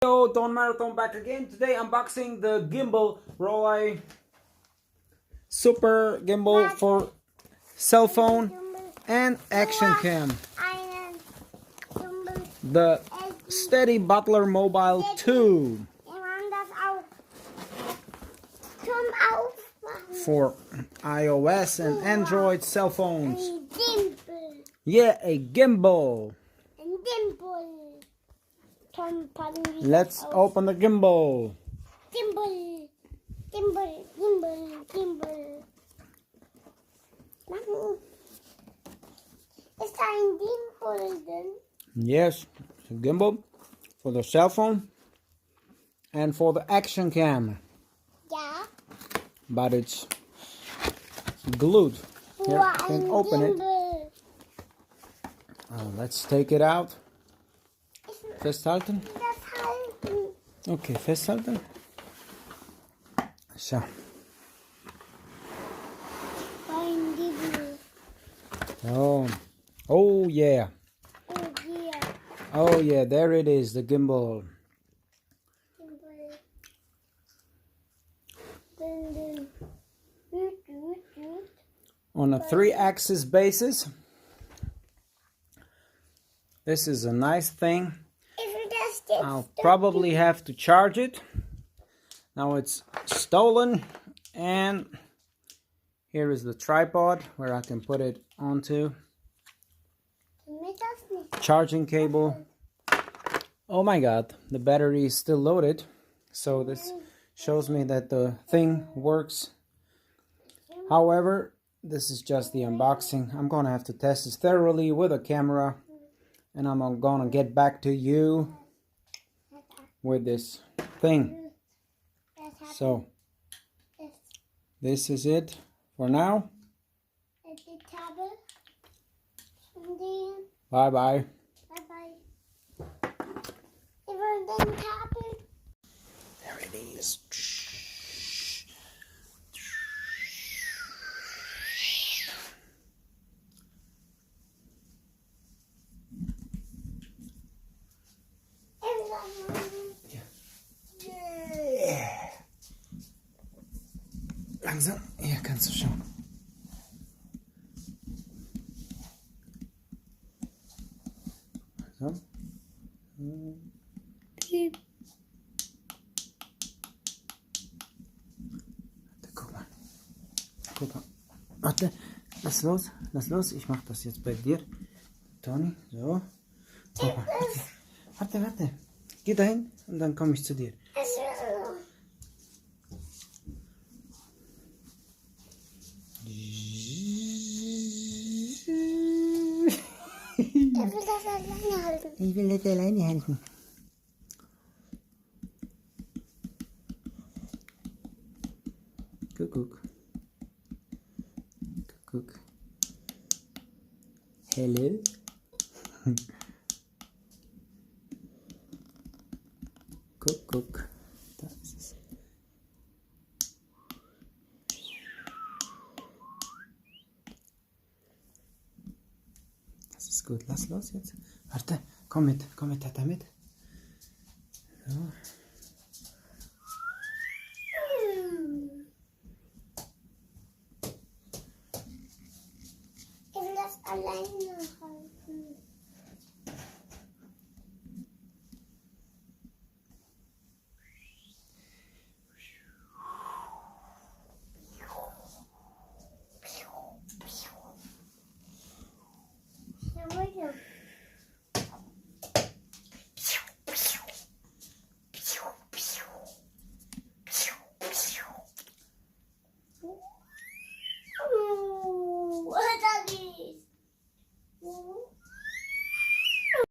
Yo, Don Marathon back again. Today unboxing the Gimbal Rollei Super Gimbal for cell phone and action cam. The Steady Butler Mobile 2 for iOS and Android cell phones. Yeah, a gimbal. Let's open the gimbal. Gimbal. Is daar een gimbal then? Yes, it's a gimbal for the cell phone and for the action cam. Yeah. But it's glued. Here, you can open it. Let's take it out. Festhalten. Okay, festhalten. So. Oh yeah. Oh yeah, there it is, the gimbal. On a 3-axis basis. This is a nice thing. I'll probably have to charge it. Now it's stolen, and here is the tripod where I can put it onto. Charging cable. Oh my god, the battery is still loaded, so this shows me that the thing works. However, this is just the unboxing. I'm gonna have to test this thoroughly with a camera, and I'm gonna get back to you with this thing. So this is it for now. Bye bye. There it is. Langsam, hier kannst du schauen. So. Guck mal. Guck mal. Warte, lass los. Ich mach das jetzt bei dir. Toni, so. Guck mal. Warte. Geh dahin und dann komme ich zu dir. Ich will das alleine halten. Ich will das alleine halten. Guck. Hello. Guck. Da ist es. Das ist gut. Lass los jetzt. Warte, komm mit, Tata mit. So. Ich will das alleine halten.